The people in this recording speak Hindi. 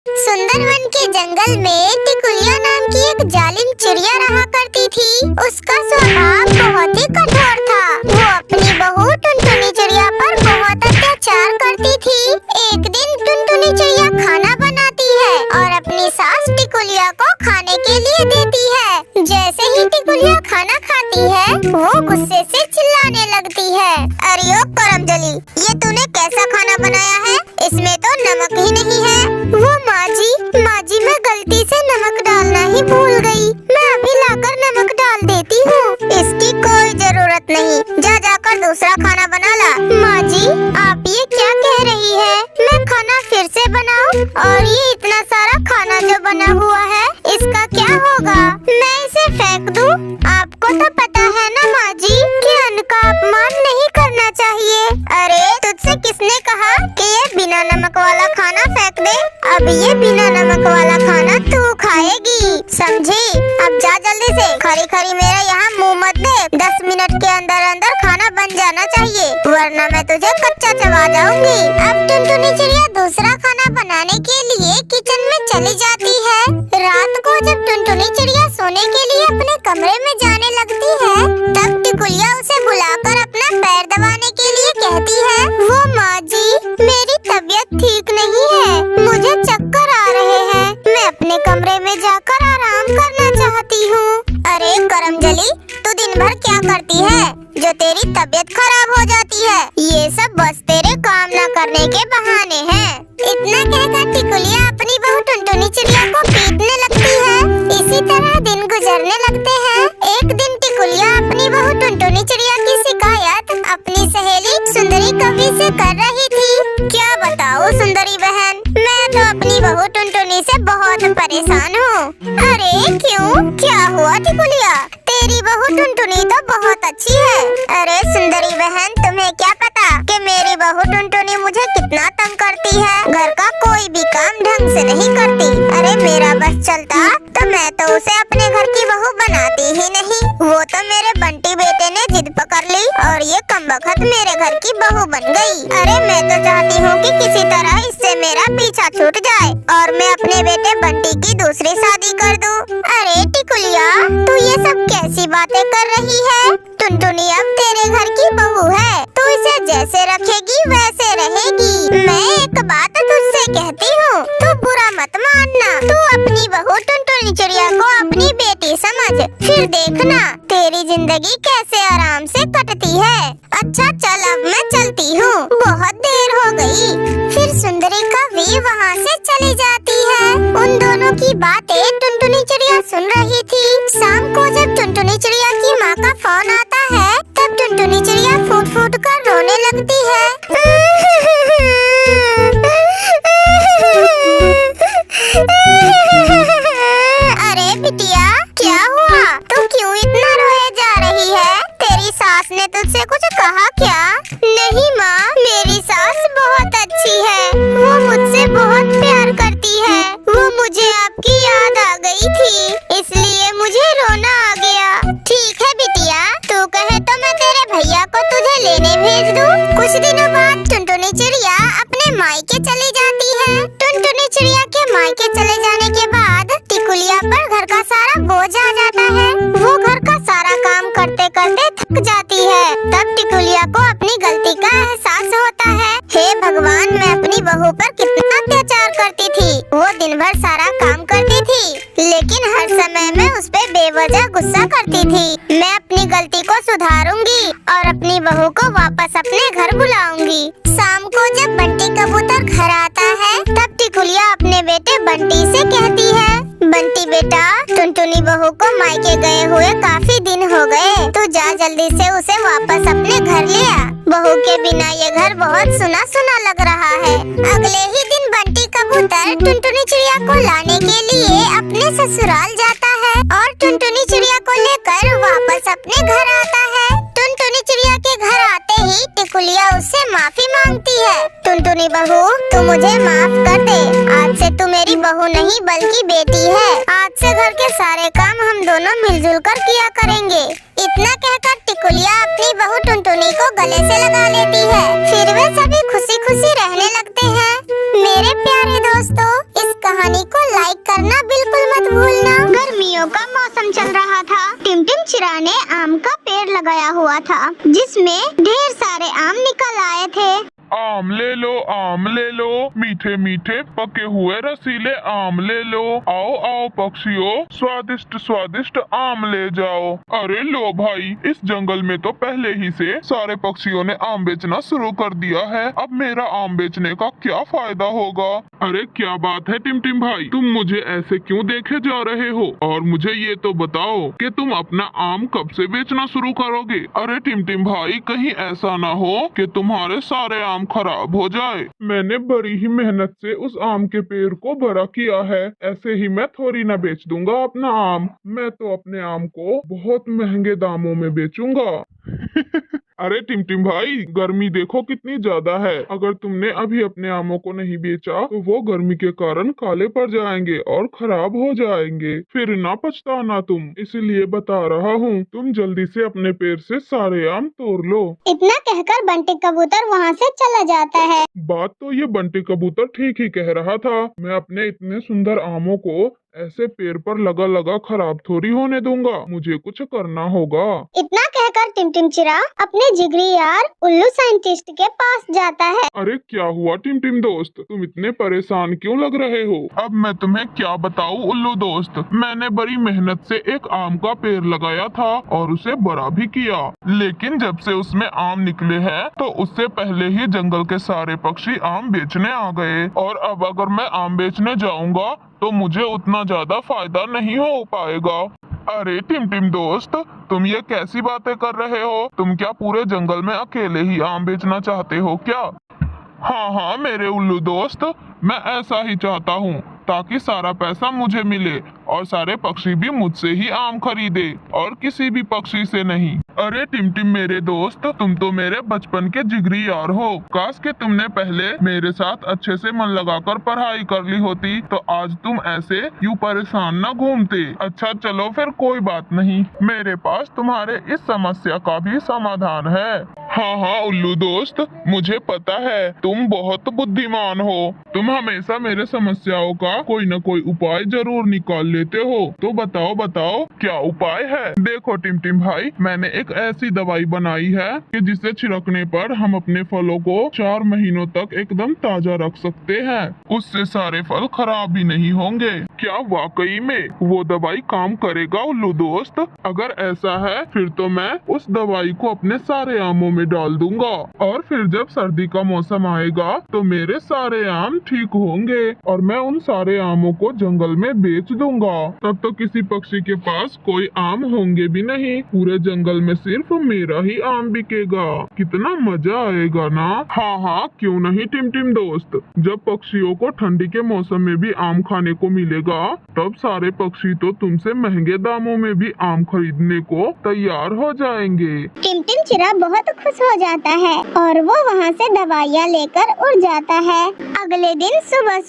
सुंदरवन के जंगल में टिकुलिया नाम की एक जालिम चिड़िया रहा करती थी। उसका स्वभाव बहुत ही कठोर था। वो अपनी बहू टुनटुनी चिड़िया पर बहुत अत्याचार करती थी। एक दिन टुनटुनी चिड़िया खाना बनाती है और अपनी सास टिकुलिया को खाने के लिए देती है। जैसे ही टिकुलिया खाना खाती है, वो गुस्से से चिल्लाने लगती है, अरे ओ करमजली, ये तूने कैसा खाना बनाया है? इसमें तो नमक ही नहीं है। वो माँ जी मैं गलती से नमक डालना ही भूल गई। मैं अभी लाकर नमक डाल देती हूँ। इसकी कोई जरूरत नहीं, जा जाकर दूसरा खाना बना ला। माँ जी, आप ये क्या कह रही है? मैं खाना फिर से बनाऊं? और ये इतना सारा खाना जो बना हुआ है, इसका क्या होगा? मैं इसे फेंक दूं? आपको तो पता है ना माँ जी कि अन्न का अपमान नहीं करना चाहिए। अरे तुझसे किसने कहा कि ये बिना नमक वाला खाना फेंक दे? अब ये बिना नमक वाला खाना तू खाएगी, समझी? अब जा जल्दी से, खरी खरी मेरा यहाँ मुंह मत दे। 10 मिनट के अंदर अंदर खाना बन जाना चाहिए, वरना मैं तुझे कच्चा चबा जाऊंगी। अब टुनटुनी चिड़िया दूसरा खाना बनाने के लिए किचन में चली जाती है। रात को जब टुनटुनी चिड़िया सोने के लिए अपने कमरे में जाने लगती है, तब टिकुलिया उसे बुलाकर अपना पैर दबाने के लिए कहती है, वो माँ जी, मेरी तबीयत ठीक नहीं है, मुझे चक्कर आ रहे हैं, मैं अपने कमरे में जाकर आराम करना चाहती हूँ। अरे करमजली, तू दिन भर क्या करती है जो तेरी तबीयत खराब हो जाती है? ये सब बस तेरे काम न करने के बहाने हैं। इतना कहकर टिकुलिया अपनी बहू टुनटुनी चिड़िया को पीटने लगती है। इसी तरह दिन गुजरने लगते हैं। एक दिन टिकुलिया अपनी बहू टुनटुनी चिड़िया की शिकायत अपनी सहेली सुंदरी कवि से कर रही थी। क्या बताओ सुंदरी बहन, मैं तो अपनी बहू टुनटुनी से बहुत परेशान हूँ। अरे क्यों, क्या हुआ टिकुलिया? तेरी बहू टुनटुनी तो बहुत अच्छी है। अरे सुंदरी बहन, तुम्हें क्या पता कि मेरी बहू टुनटुनी मुझे कितना तंग करती है। घर का कोई भी काम ढंग से नहीं करती। अरे मेरा बस चलता तो मैं तो उसे अपने घर की बहू बनाती ही नहीं। वो तो मेरे बंटी बेटे ने जिद पकड़ ली और ये कमबख्त मेरे घर की बहू बन गई। अरे मैं तो चाहती हूँ कि किसी तरह इससे मेरा पीछा छूट जाए और मैं अपने बेटे बंटी की दूसरी शादी कर दूँ। अरे टिकुलिया, तू ये सब कैसी बातें कर रही है? टुनटुनी अब तेरे घर की बहू है, तू इसे जैसे रखेगी वैसे रहेगी। मैं एक बात तुझसे कहती हूँ, तू बुरा मत मानना। तू अपनी बहू टुनटुनी चिड़िया को अपनी बेटी समझ, फिर देखना तेरी जिंदगी कैसे आराम से कटती है। अच्छा चल, अब मैं चलती हूँ, बहुत देर हो गई। फिर सुंदरी कवि वहाँ से चली जाती है। उन दोनों की बातें टुनटुनी चिड़िया सुन रही थी। शाम को जब टुनटुनी चिड़िया की माँ का फोन आता है, तब टुनटुनी चिड़िया फूट फूट कर रोने लगती है। अरे बिटिया, क्या हुआ? तू क्यों इतना रोए जा रही है? तेरी सास ने तुझसे कुछ कहा क्या? नहीं माँ, मेरी सास बहुत अच्छी है, वो मुझसे बहुत प्यार करती है। वो मुझे आपकी याद आ गई थी, इसलिए मुझे रोना आ गया। ठीक है बिटिया, तू कहे तो मैं तेरे भैया को तुझे लेने भेज दूँ। कुछ दिनों बाद टुनटुनी चिड़िया अपने मायके चली जाती है। टुनटुनी चिड़िया के मायके चले जाने के बाद टिकुलिया पर घर का सारा बोझ आ जाता है। वो घर का सारा काम करते करते थक जाती है। तब टिकुलिया को अपनी गलती का एहसास होता है। हे भगवान, मैं अपनी बहू पर कितना अत्याचार करती थी। वो दिन भर सारा काम करती थी, लेकिन हर समय मैं उस पे बेवजह गुस्सा करती थी। मैं अपनी गलती को सुधारूंगी और अपनी बहू को वापस अपने घर बुलाऊंगी। शाम को जब बंटी कबूतर घर आता है, तब टिकुलिया अपने बेटे बंटी से कहती है, बंटी बेटा, टुनटुनी बहू को मायके गए हुए काफी दिन हो गए, तू जा जल्दी से उसे वापस अपने घर ले आ। बहू के बिना ये घर बहुत सुना सुना लग रहा है। अगले ही दिन बंटी कबूतर टुनटुनी चिड़िया को लाने के लिए अपने ससुराल जाता है और टुनटुनी चिड़िया को लेकर वापस अपने घर आता है। टुनटुनी चिड़िया के घर आते ही टिकुलिया उससे माफी मांगती है। टुनटुनी बहू, तू मुझे माफ कर दे, आज से तू मेरी बहू नहीं बल्कि बेटी है। आज आज से घर के सारे काम हम दोनों मिलजुल कर किया करेंगे। इतना कहकर टिकुलिया अपनी बहू टुनटुनी को गले से लगा लेती है। फिर वे सभी खुशी खुशी रहने लगते हैं। मेरे प्यारे दोस्तों, इस कहानी को लाइक करना बिल्कुल मत भूलना। गर्मियों का मौसम चल रहा था। टिमटिमचिरा ने आम का पेड़ लगाया हुआ था, जिसमें ढेर सारे आम निकल आए थे। आम ले लो, मीठे मीठे पके हुए रसीले आम ले लो। आओ आओ पक्षियों, स्वादिष्ट स्वादिष्ट आम ले जाओ। अरे लो भाई, इस जंगल में तो पहले ही से सारे पक्षियों ने आम बेचना शुरू कर दिया है। अब मेरा आम बेचने का क्या फायदा होगा? अरे क्या बात है टिमटिम भाई, तुम मुझे ऐसे क्यों देखे जा रहे हो? और मुझे ये तो बताओ कि तुम अपना आम कब से बेचना शुरू करोगे? अरे टिमटिम भाई, कहीं ऐसा ना हो कि तुम्हारे सारे आम खराब हो जाए। मैंने बड़ी ही मेहनत से उस आम के पेड़ को बड़ा किया है, ऐसे ही मैं थोड़ी ना बेच दूंगा अपना आम। मैं तो अपने आम को बहुत महंगे दामों में बेचूंगा। अरे टिमटिम भाई, गर्मी देखो कितनी ज्यादा है। अगर तुमने अभी अपने आमों को नहीं बेचा तो वो गर्मी के कारण काले पड़ जाएंगे और खराब हो जाएंगे। फिर ना पछताना तुम, इसलिए बता रहा हूँ, तुम जल्दी से अपने पेड़ से सारे आम तोड़ लो। इतना कहकर बंटी कबूतर वहाँ से चला जाता है। बात तो ये बंटी कबूतर ठीक ही कह रहा था। मैं अपने इतने सुंदर आमों को ऐसे पेड़ पर लगा लगा खराब थोड़ी होने दूंगा। मुझे कुछ करना होगा। इतना कहकर टिमटिमचिरा अपने जिगरी यार उल्लू साइंटिस्ट के पास जाता है। अरे क्या हुआ टिमटिम दोस्त, तुम इतने परेशान क्यों लग रहे हो? अब मैं तुम्हें क्या बताऊं उल्लू दोस्त, मैंने बड़ी मेहनत से एक आम का पेड़ लगाया था और उसे बड़ा भी किया, लेकिन जब से उसमें आम निकले हैं तो उससे पहले ही जंगल के सारे पक्षी आम बेचने आ गए। और अब अगर मैं आम बेचने जाऊंगा तो मुझे उतना ज्यादा फायदा नहीं हो पाएगा। अरे टिमटिम दोस्त, तुम ये कैसी बातें कर रहे हो? तुम क्या पूरे जंगल में अकेले ही आम बेचना चाहते हो क्या? हाँ मेरे उल्लू दोस्त, मैं ऐसा ही चाहता हूँ ताकि सारा पैसा मुझे मिले और सारे पक्षी भी मुझसे ही आम खरीदे और किसी भी पक्षी से नहीं। अरे टिमटिम मेरे दोस्त, तुम तो मेरे बचपन के जिगरी यार हो। काश कि तुमने पहले मेरे साथ अच्छे से मन लगाकर पढ़ाई कर ली होती तो आज तुम ऐसे यूं परेशान न घूमते। अच्छा चलो फिर कोई बात नहीं, मेरे पास तुम्हारे इस समस्या का भी समाधान है। हाँ उल्लू दोस्त, मुझे पता है तुम बहुत बुद्धिमान हो। तुम हमेशा मेरे समस्याओं का कोई न कोई उपाय जरूर निकाल लेते हो। तो बताओ क्या उपाय है? देखो टिमटिम भाई, मैंने एक ऐसी दवाई बनाई है कि जिसे छिड़कने पर हम अपने फलों को 4 महीनों तक एकदम ताजा रख सकते हैं। उससे सारे फल खराब भी नहीं होंगे। क्या वाकई में वो दवाई काम करेगा उल्लू दोस्त? अगर ऐसा है फिर तो मैं उस दवाई को अपने सारे आमों में डाल दूंगा और फिर जब सर्दी का मौसम आएगा तो मेरे सारे आम ठीक होंगे और मैं उन सारे आमों को जंगल में बेच दूंगा। तब तो किसी पक्षी के पास कोई आम होंगे भी नहीं, पूरे जंगल में सिर्फ मेरा ही आम बिकेगा। कितना मजा आएगा ना? हाँ क्यों नहीं टिमटिम दोस्त, जब पक्षियों को ठंडी के मौसम में भी आम खाने को मिलेगा तब सारे पक्षी तो तुमसे महंगे दामों में भी आम खरीदने को तैयार हो जाएंगे। टिमटिमचिरा बहुत खुश हो जाता है और वो वहाँ से दवाइयाँ लेकर उड़ जाता है। अगले दिन सुबह